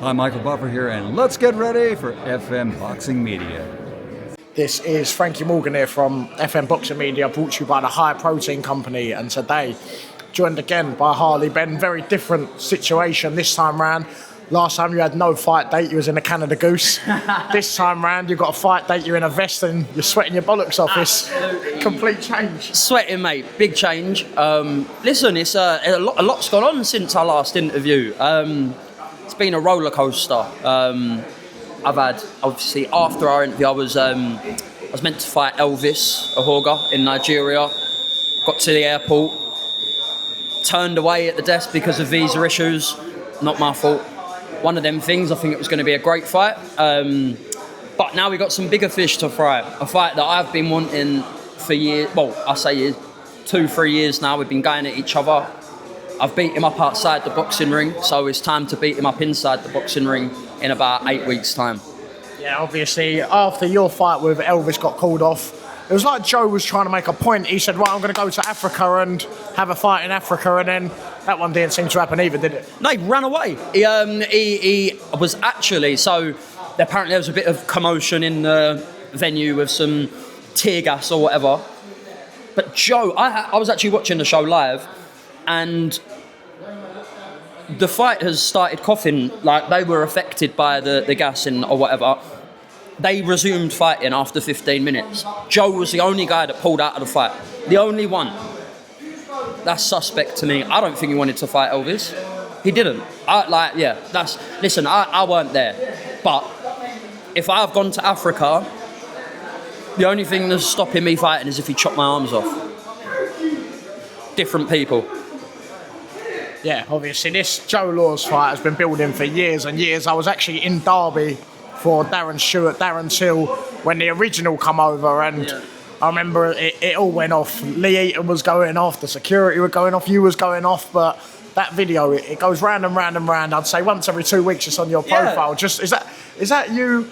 Hi, Michael Buffer here, and let's get ready for FM Boxing Media. This is Frankie Morgan here from FM Boxing Media, brought to you by the High Protein Company, and today joined again by Harley Benn. Very different situation this time round. Last time you had no fight date, you was in a Canada Goose. This time round you've got a fight date, you're in a vest and you're sweating your bollocks off. It's complete change. Sweating, mate. Big change. Listen, it's a lot's gone on since our last interview. It's been a roller coaster. I've had, obviously, after our interview, I was meant to fight Elvis Ahoga in Nigeria. Got to the airport, turned away at the desk because of visa issues. Not my fault. One of them things. I think it was going to be a great fight. But now we got some bigger fish to fry. A fight that I've been wanting for years. Well, I say years, 2-3 years now. We've been going at each other. I've beat him up outside the boxing ring, so it's time to beat him up inside the boxing ring in about 8 weeks' time. Yeah, obviously, after your fight with Elvis got called off, it was like Joe was trying to make a point. He said, well, I'm going to go to Africa and have a fight in Africa, and then that one didn't seem to happen either, did it? No, he ran away. He was actually, so apparently there was a bit of commotion in the venue with some tear gas or whatever. But Joe, I was actually watching the show live, and the fight has started coughing, like they were affected by the gas or whatever. They resumed fighting after 15 minutes. Joe was the only guy that pulled out of the fight. The only one. That's suspect to me. I don't think he wanted to fight Elvis. He didn't. Listen, I weren't there. But if I've gone to Africa, the only thing that's stopping me fighting is if he chopped my arms off. Different people. Yeah, obviously this Joe Laws fight has been building for years and years. I was actually in Derby for Darren Stewart, Darren Till, when the original come over, and I remember it all went off. Lee Eaton was going off, the security were going off, you was going off, but that video, it goes round and round and round. I'd say once every 2 weeks it's on your profile. Just is that you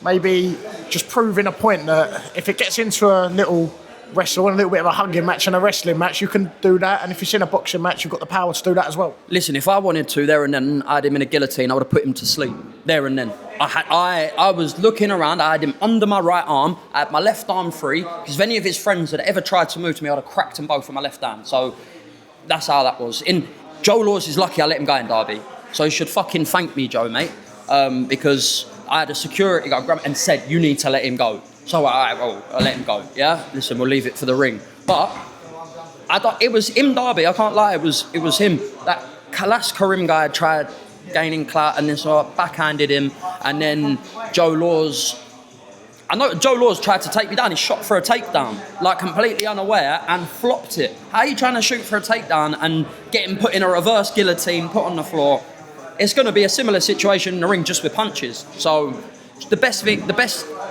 maybe just proving a point that if it gets into a little wrestle and a little bit of a hugging match and a wrestling match, you can do that, and if it's in a boxing match, you've got the power to do that as well? Listen, if I wanted to, there and then, I had him in a guillotine, I would have put him to sleep, there and then. I was looking around, I had him under my right arm, I had my left arm free, because if any of his friends had ever tried to move to me, I'd have cracked them both with my left hand, so that's how that was. Joe Laws is lucky I let him go in Derby, so you should fucking thank me, Joe, mate, because I had a security guy grab and said, you need to let him go. So I let him go, yeah? Listen, we'll leave it for the ring. But it was in Derby, I can't lie, it was him. That Kalas Karim guy tried gaining clout and then so I backhanded him, and then Joe Laws tried to take me down, he shot for a takedown, like completely unaware, and flopped it. How are you trying to shoot for a takedown and get him put in a reverse guillotine, put on the floor? It's going to be a similar situation in the ring, just with punches. So the best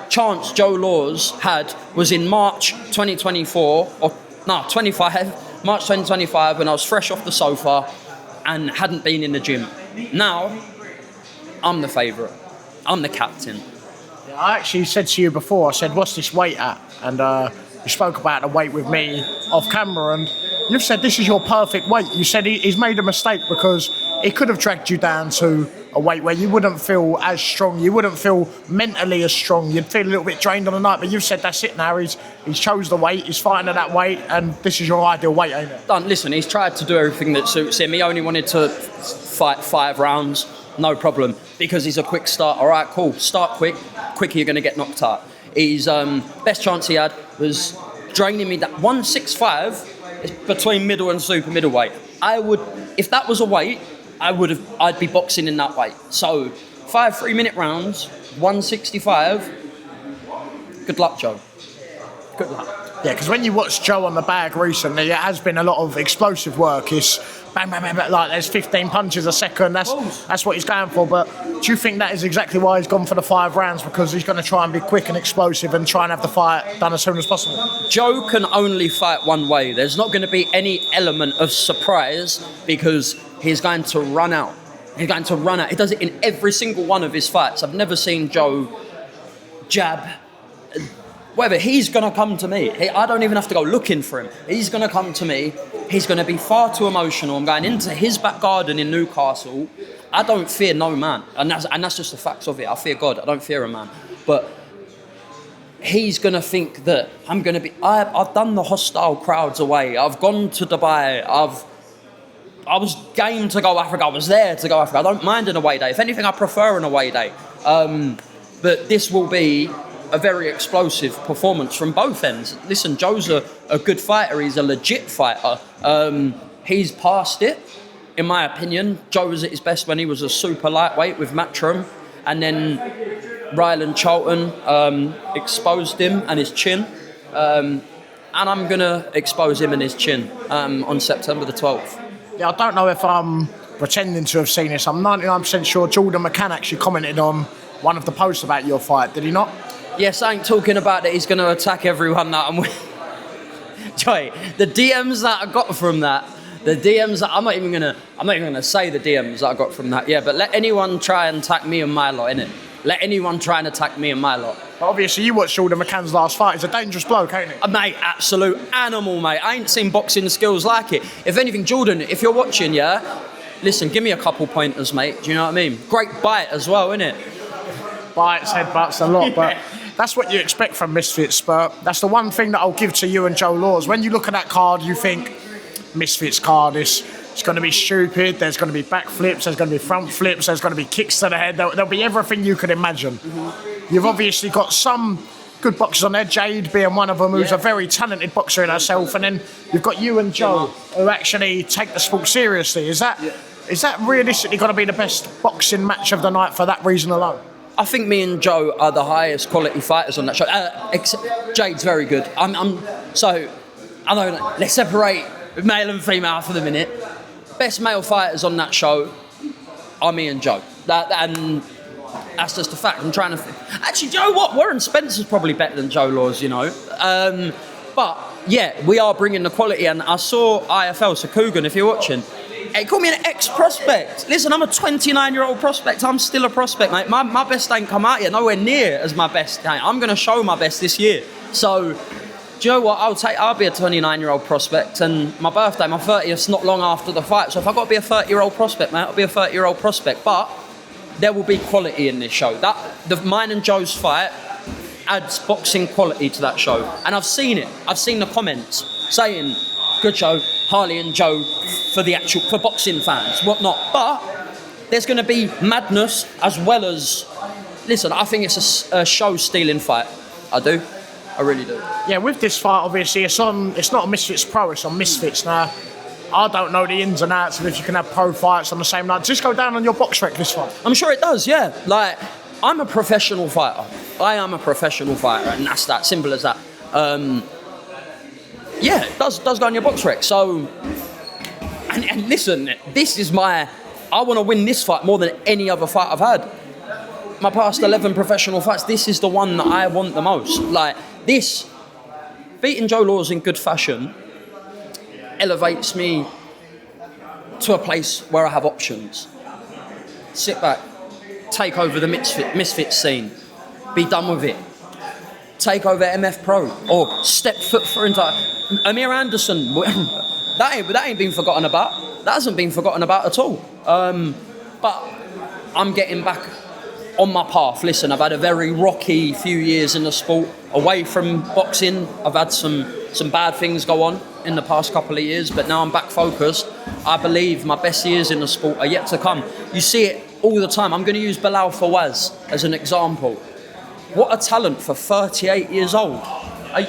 chance Joe Laws had was in March 2024, March 2025, when I was fresh off the sofa and hadn't been in the gym. Now, I'm the favourite. I'm the captain. Yeah, I actually said to you before, I said, what's this weight at? And you spoke about the weight with me off camera, and you've said this is your perfect weight. You said he's made a mistake because he could have dragged you down to a weight where you wouldn't feel as strong, you wouldn't feel mentally as strong, you'd feel a little bit drained on the night, but you've said that's it now, he's chose the weight, he's fighting at that weight, and this is your ideal weight, ain't it? Listen, he's tried to do everything that suits him. He only wanted to fight 5 rounds, no problem, because he's a quick start. All right, cool, start quicker you're going to get knocked out. His best chance he had was draining me. That 165 is between middle and super middleweight. If that was a weight, I'd be boxing in that weight. So 5 3-minute rounds, 165. Good luck, Joe. Good luck. Yeah, because when you watch Joe on the bag recently, it has been a lot of explosive work. It's bang, bang, bang, bang, like there's 15 punches a second. That's what he's going for. But do you think that is exactly why he's gone for the 5 rounds? Because he's going to try and be quick and explosive and try and have the fight done as soon as possible? Joe can only fight one way. There's not going to be any element of surprise because he's going to run out. He's going to run out. He does it in every single one of his fights. I've never seen Joe jab. Whatever, he's going to come to me. I don't even have to go looking for him. He's going to come to me He's going to be far too emotional. I'm going into his back garden in Newcastle. I don't fear no man. And that's just the facts of it. I fear God. I don't fear a man. But he's going to think that I'm going to be... I've done the hostile crowds away. I've gone to Dubai. I was game to go Africa. I was there to go Africa. I don't mind an away day. If anything, I prefer an away day. But this will be a very explosive performance from both ends. Listen, Joe's a good fighter. He's a legit fighter. He's past it, in my opinion. Joe was at his best when he was a super lightweight with Matchroom. And then Ryland Charlton exposed him and his chin. And I'm going to expose him and his chin on September the 12th. Yeah, I don't know if I'm pretending to have seen this. I'm 99% sure Jordan McCann actually commented on one of the posts about your fight, did he not? Yes, I ain't talking about that he's going to attack everyone that I'm with. Joy, the DMs that I got from that, I'm not even gonna say the DMs that I got from that. Yeah, but let anyone try and attack me and my lot, innit? Let anyone try and attack me and my lot. But obviously, you watched Jordan McCann's last fight. He's a dangerous bloke, ain't he? Mate, absolute animal, mate. I ain't seen boxing skills like it. If anything, Jordan, if you're watching, yeah, listen, give me a couple pointers, mate. Do you know what I mean? Great bite as well, innit? Bites, headbutts, a lot, but that's what you expect from Misfits. But that's the one thing that I'll give to you and Joe Laws. When you look at that card, you think, Misfits card, it's going to be stupid. There's going to be backflips. There's going to be front flips. There's going to be kicks to the head. There'll be everything you could imagine. Mm-hmm. You've obviously got some good boxers on there. Jade being one of them, who's a very talented boxer in herself. And then you've got you and Joe, who actually take the sport seriously. Is that realistically going to be the best boxing match of the night for that reason alone? I think me and Joe are the highest quality fighters on that show. Jade's very good. Let's separate male and female for the minute. Best male fighters on that show are me and Joe. And that's just a fact. I'm trying to... Actually, Joe, what? Warren Spencer's probably better than Joe Laws, you know. But, yeah, we are bringing the quality. And I saw IFL, so Coogan, if you're watching, he called me an ex-prospect. Listen, I'm a 29-year-old prospect. I'm still a prospect, mate. My best ain't come out yet. Nowhere near as my best. I'm going to show my best this year. So... Do you know what? I'll be a 29-year-old prospect, and my birthday, my 30th's not long after the fight. So if I've got to be a 30-year-old prospect, mate, I'll be a 30-year-old prospect. But there will be quality in this show. Mine and Joe's fight adds boxing quality to that show. And I've seen it. I've seen the comments saying, good show, Harley and Joe for boxing fans, whatnot. But there's going to be madness as well as... Listen, I think it's a show-stealing fight. I do. I really do. Yeah, with this fight, obviously, it's not a Misfits Pro, it's on Misfits now. I don't know the ins and outs of if you can have pro fights on the same night. Does this go down on your box rec, this fight? I'm sure it does, yeah. Like, I'm a professional fighter. I am a professional fighter, and that's that, simple as that. Yeah, it does go on your box rec. So, and listen, this is I want to win this fight more than any other fight I've had. My past 11 professional fights, this is the one that I want the most. Like, this, beating Joe Laws in good fashion, elevates me to a place where I have options. Sit back, take over the misfit scene, be done with it. Take over MF Pro, or step foot for into Amir Anderson. that ain't been forgotten about. That hasn't been forgotten about at all. But I'm getting back on my path. Listen, I've had a very rocky few years in the sport, away from boxing. I've had some bad things go on in the past couple of years, but now I'm back focused. I believe my best years in the sport are yet to come. You see it all the time. I'm going to use Bilal Fawaz as an example. What a talent for 38 years old. I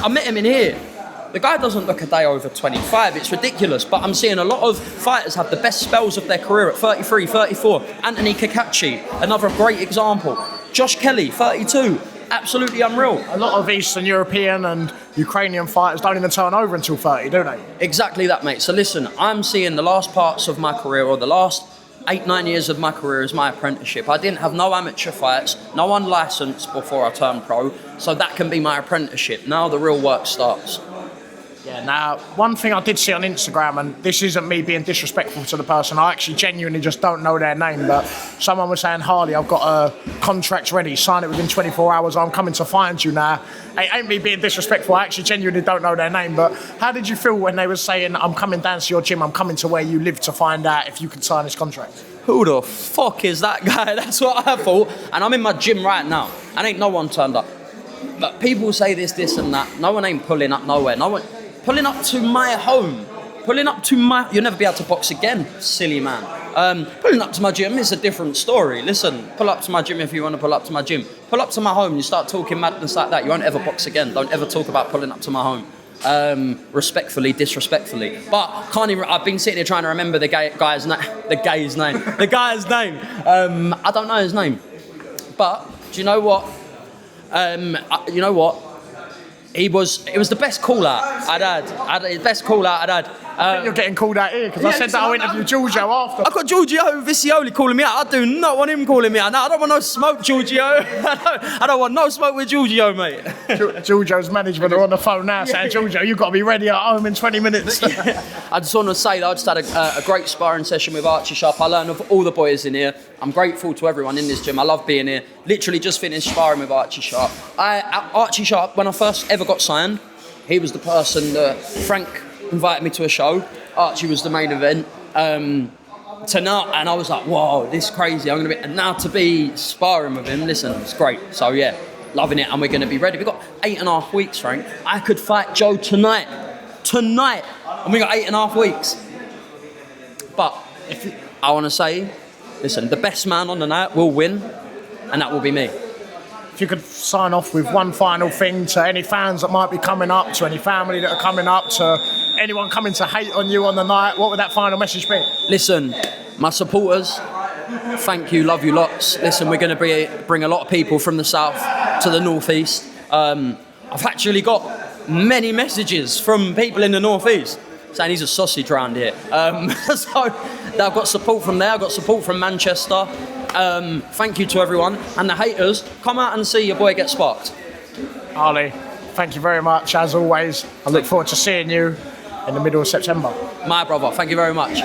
met him in here. The guy doesn't look a day over 25. It's ridiculous. But I'm seeing a lot of fighters have the best spells of their career at 33, 34. Anthony Kakachi, another great example. Josh Kelly, 32. Absolutely unreal. A lot of Eastern European and Ukrainian fighters don't even turn over until 30, do they? Exactly that, mate. So listen, I'm seeing the last parts of my career, or the last 8-9 years of my career as my apprenticeship. I didn't have no amateur fights, no unlicensed before I turned pro, so that can be my apprenticeship. Now the real work starts. Yeah, Now, one thing I did see on Instagram, and this isn't me being disrespectful to the person, I actually genuinely just don't know their name, but someone was saying, Harley, I've got a contract ready, sign it within 24 hours, I'm coming to find you now. It ain't me being disrespectful, I actually genuinely don't know their name, but how did you feel when they were saying, I'm coming down to your gym, I'm coming to where you live to find out if you can sign this contract? Who the fuck is that guy? That's what I thought. And I'm in my gym right now, and ain't no one turned up. But people say this and that. No one ain't pulling up nowhere. No one pulling up to my home. Pulling up to my... You'll never be able to box again, silly man. Pulling up to my gym is a different story. Listen, pull up to my gym if you want to pull up to my gym. Pull up to my home, you start talking madness like that, you won't ever box again. Don't ever talk about pulling up to my home. Respectfully, disrespectfully. But can't even... I've been sitting here trying to remember the guy's name. The guy's name. I don't know his name. But, do you know what? It was the best call out I'd had. The best call out I'd had. I think you're getting called out here because I said that I'll interview Giorgio after. I've got Giorgio Vicioli calling me out. I do not want him calling me out. No, I don't want no smoke, Giorgio. I don't want no smoke with Giorgio, mate. Giorgio's management are on the phone now saying, Giorgio, you've got to be ready at home in 20 minutes. I just want to say that I just had a great sparring session with Archie Sharp. I learned of all the boys in here. I'm grateful to everyone in this gym. I love being here. Literally just finished sparring with Archie Sharp. Archie Sharp, when I first ever got signed, he was the person that Frank invited me to a show. Archie was the main event. To now, and I was like, whoa, this is crazy. And now to be sparring with him, listen, it's great. So yeah, loving it, and we're going to be ready. We've got 8.5 weeks, Frank. I could fight Joe tonight, and we got 8.5 weeks. But I want to say, listen, the best man on the night will win, and that will be me. If you could sign off with one final thing to any fans that might be coming up, to any family that are coming up, to anyone coming to hate on you on the night, what would that final message be? Listen, my supporters, thank you, love you lots. Listen, we're going to bring a lot of people from the south to the northeast. I've actually got many messages from people in the northeast saying he's a sausage around here. So I've got support from there, I've got support from Manchester. Thank you to everyone. And the haters, come out and see your boy get sparked. Harley, thank you very much, as always. I look forward to seeing you in the middle of September. My brother, thank you very much.